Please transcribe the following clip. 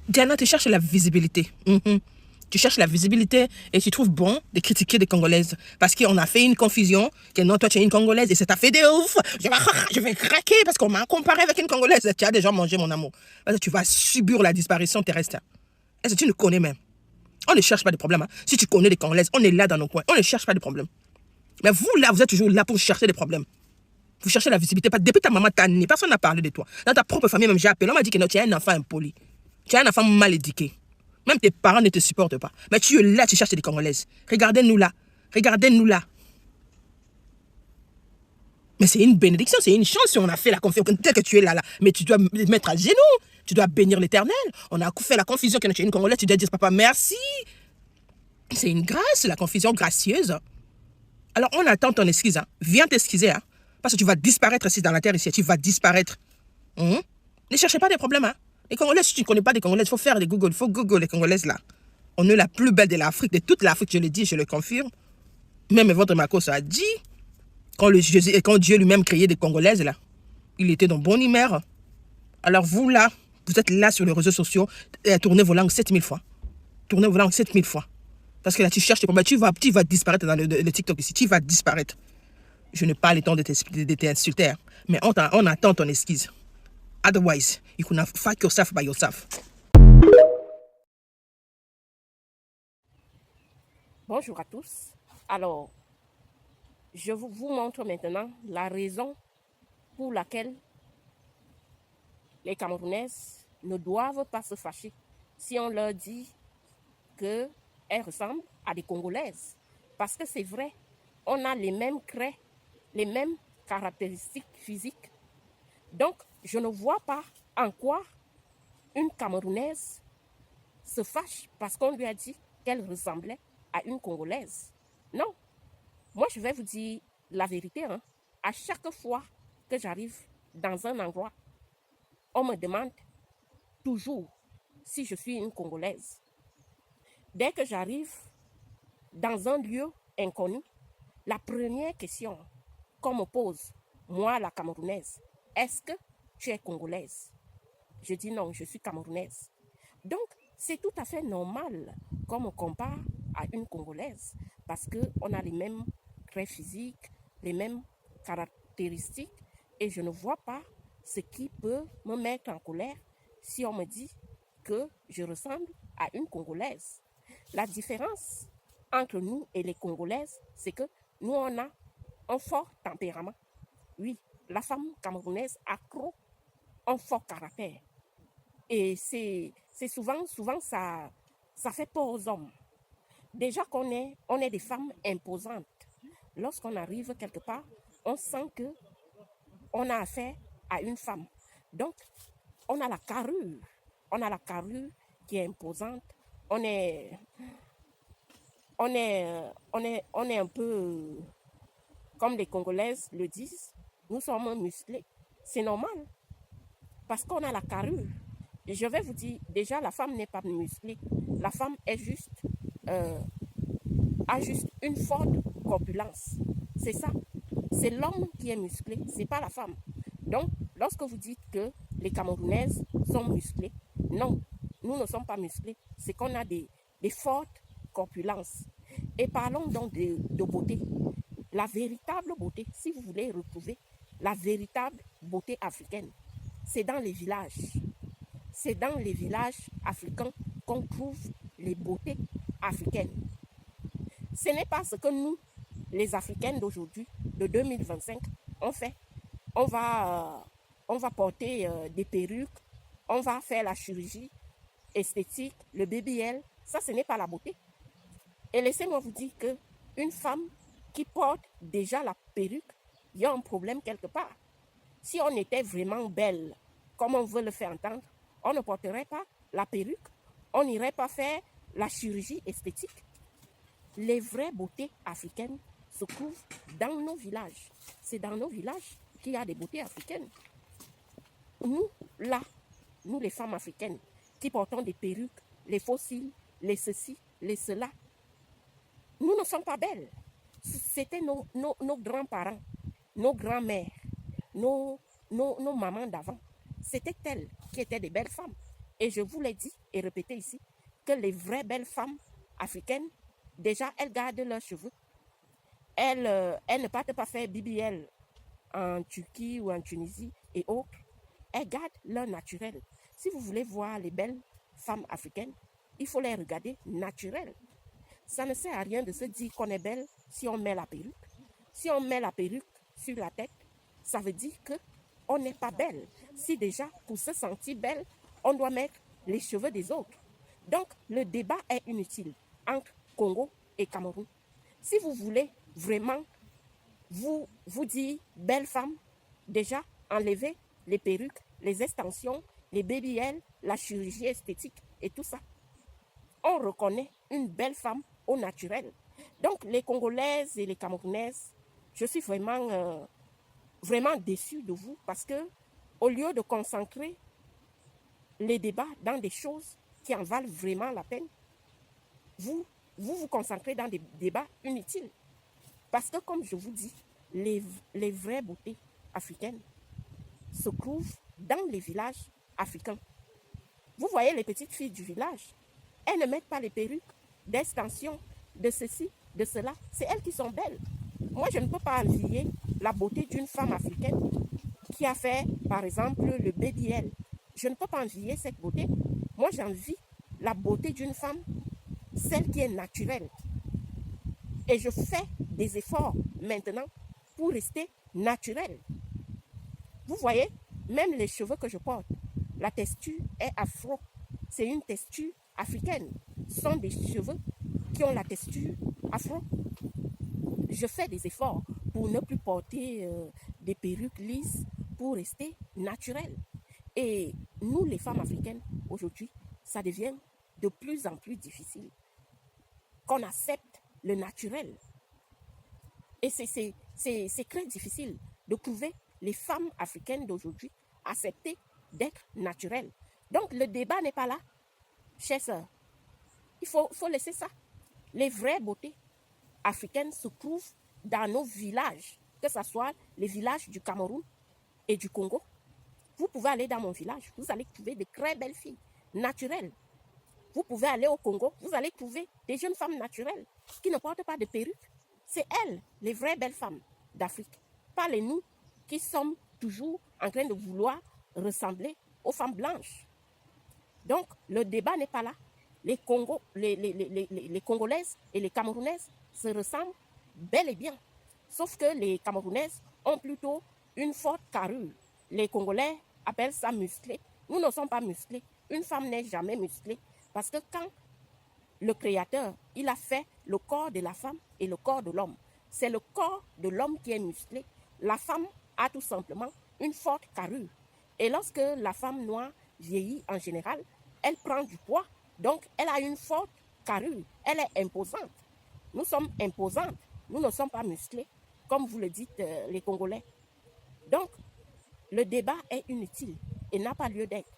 Diana, tu cherches la visibilité. Tu cherches la visibilité et tu trouves bon de critiquer des Congolaises. Parce qu'on a fait une confusion, que non, toi tu es une Congolaise et ça t'a fait de ouf. Je vais craquer parce qu'on m'a comparé avec une Congolaise. Tu as déjà mangé, mon amour. Parce que tu vas subir la disparition terrestre. Est-ce que tu nous connais même? On ne cherche pas de problème. Hein. Si tu connais des Congolaises, on est là dans nos coins. On ne cherche pas de problème. Mais vous, là, vous êtes toujours là pour chercher des problèmes. Vous cherchez la visibilité. Depuis ta maman t'a né, personne n'a parlé de toi. Dans ta propre famille, même j'ai appelé. On m'a dit que non, tu es un enfant impoli. Tu es un enfant mal éduqué. Même tes parents ne te supportent pas. Mais tu es là, tu cherches des Congolaises. Regardez-nous là. Regardez-nous là. Mais c'est une bénédiction, c'est une chance si on a fait la confusion. Peut-être que tu es là. Mais tu dois te mettre à genoux. Tu dois bénir l'Éternel. On a fait la confusion que tu es une Congolaise. Tu dois dire, papa, merci. C'est une grâce, la confusion gracieuse. Alors on attend ton excuse. Hein. Viens t'excuser. Hein. Parce que tu vas disparaître ici dans la terre ici. Tu vas disparaître. Ne cherchez pas des problèmes. Hein. Les Congolaises, si tu ne connais pas des Congolaises, il faut faire des Google. Il faut Google les Congolaises là. On est la plus belle de l'Afrique, de toute l'Afrique, je le dis, je le confirme. Même votre Makos a dit, quand Dieu lui-même créait des Congolaises là, il était dans bonne humeur. Alors vous là, vous êtes là sur les réseaux sociaux, tournez vos langues 7000 fois. Tournez vos langues 7000 fois. Parce que là, tu cherches tes combats, tu vas disparaître dans le TikTok ici, tu vas disparaître. Je n'ai pas le temps de t'insulter, hein. Mais on attend ton excuse. Otherwise, you could fight yourself by yourself. Bonjour à tous. Alors, je vous montre maintenant la raison pour laquelle les Camerounaises ne doivent pas se fâcher si on leur dit qu'elles ressemblent à des Congolaises. Parce que c'est vrai, on a les mêmes traits, les mêmes caractéristiques physiques. Donc, je ne vois pas en quoi une Camerounaise se fâche parce qu'on lui a dit qu'elle ressemblait à une Congolaise. Non. Moi, je vais vous dire la vérité. Hein. À chaque fois que j'arrive dans un endroit, on me demande toujours si je suis une Congolaise. Dès que j'arrive dans un lieu inconnu, la première question qu'on me pose, moi la Camerounaise, est-ce que tu es Congolaise? Je dis non, je suis Camerounaise. Donc, c'est tout à fait normal qu'on me compare à une Congolaise parce qu'on a les mêmes traits physiques, les mêmes caractéristiques et je ne vois pas ce qui peut me mettre en colère si on me dit que je ressemble à une Congolaise. La différence entre nous et les Congolaises, c'est que nous, on a un fort tempérament. Oui, la femme camerounaise a trop un fort caractère. Et c'est souvent ça fait peur aux hommes. Déjà qu'on on est des femmes imposantes. Lorsqu'on arrive quelque part, on sent qu'on a affaire à une femme. Donc, on a la carrure. On a la carrure qui est imposante. On est un peu, comme les Congolaises le disent, nous sommes musclés. C'est normal. Parce qu'on a la carrure. Et je vais vous dire, déjà, la femme n'est pas musclée. La femme est a juste une forte corpulence. C'est ça. C'est l'homme qui est musclé, c'est pas la femme. Donc, lorsque vous dites que les Camerounaises sont musclées, non, nous ne sommes pas musclés. C'est qu'on a des fortes corpulences. Et parlons donc de beauté. La véritable beauté, si vous voulez retrouver la véritable beauté africaine, c'est dans les villages. C'est dans les villages africains qu'on trouve les beautés africaines. Ce n'est pas ce que nous, les Africaines d'aujourd'hui, de 2025, on fait. On va porter des perruques, on va faire la chirurgie esthétique, le BBL. Ça, ce n'est pas la beauté. Et laissez-moi vous dire qu'une femme qui porte déjà la perruque, il y a un problème quelque part. Si on était vraiment belle, comme on veut le faire entendre, on ne porterait pas la perruque, on n'irait pas faire la chirurgie esthétique. Les vraies beautés africaines se trouvent dans nos villages. C'est dans nos villages qu'il y a des beautés africaines. Nous, là, nous les femmes africaines, qui portons des perruques, les fossiles, les ceci, les cela, nous ne sommes pas belles. C'était nos grands-parents, nos grands-mères, nos mamans d'avant. C'était elles qui étaient des belles femmes. Et je vous l'ai dit et répété ici, que les vraies belles femmes africaines, déjà, elles gardent leurs cheveux. Elles ne partent pas faire BBL en Turquie ou en Tunisie et autres. Elles gardent leur naturel. Si vous voulez voir les belles femmes africaines, il faut les regarder naturelles. Ça ne sert à rien de se dire qu'on est belle si on met la perruque. Si on met la perruque sur la tête, ça veut dire qu'on n'est pas belle. Si déjà, pour se sentir belle, on doit mettre les cheveux des autres. Donc, le débat est inutile entre Congo et Cameroun. Si vous voulez vraiment vous dire belle femme, déjà, enlevez les perruques, les extensions, les BBL, la chirurgie esthétique et tout ça. On reconnaît une belle femme au naturel. Donc, les Congolaises et les Camerounaises, je suis vraiment déçue de vous parce que, au lieu de concentrer les débats dans des choses qui en valent vraiment la peine, vous concentrez dans des débats inutiles. Parce que, comme je vous dis, les vraies beautés africaines se trouvent dans les villages africains. Vous voyez les petites filles du village, elles ne mettent pas les perruques, d'extension, de ceci, de cela. C'est elles qui sont belles. Moi, je ne peux pas envier la beauté d'une femme africaine qui a fait, par exemple, le BBL. Je ne peux pas envier cette beauté. Moi, j'envie la beauté d'une femme, celle qui est naturelle. Et je fais des efforts maintenant pour rester naturelle. Vous voyez, même les cheveux que je porte, la texture est afro. C'est une texture africaine. Ce sont des cheveux qui ont la texture afro. Je fais des efforts pour ne plus porter des perruques lisses, pour rester naturelle. Et nous, les femmes africaines, aujourd'hui, ça devient de plus en plus difficile qu'on accepte le naturel. Et c'est très difficile de trouver les femmes africaines d'aujourd'hui accepter d'être naturelles. Donc, le débat n'est pas là, chers sœurs. Il faut laisser ça. Les vraies beautés africaines se trouvent dans nos villages, que ce soit les villages du Cameroun et du Congo. Vous pouvez aller dans mon village, vous allez trouver de très belles filles naturelles. Vous pouvez aller au Congo, vous allez trouver des jeunes femmes naturelles qui ne portent pas de perruque. C'est elles, les vraies belles femmes d'Afrique. Pas les nous qui sommes toujours en train de vouloir ressembler aux femmes blanches. Donc, le débat n'est pas là. Les Congolaises et les Camerounaises se ressemblent bel et bien. Sauf que les Camerounaises ont plutôt une forte carrure. Les Congolais appellent ça musclé. Nous ne sommes pas musclés. Une femme n'est jamais musclée. Parce que quand le Créateur, il a fait le corps de la femme et le corps de l'homme, c'est le corps de l'homme qui est musclé. La femme a tout simplement une forte carrure. Et lorsque la femme noire vieillit en général, elle prend du poids. Donc, elle a une forte carrure. Elle est imposante. Nous sommes imposantes. Nous ne sommes pas musclés, comme vous le dites les Congolais. Donc, le débat est inutile et n'a pas lieu d'être.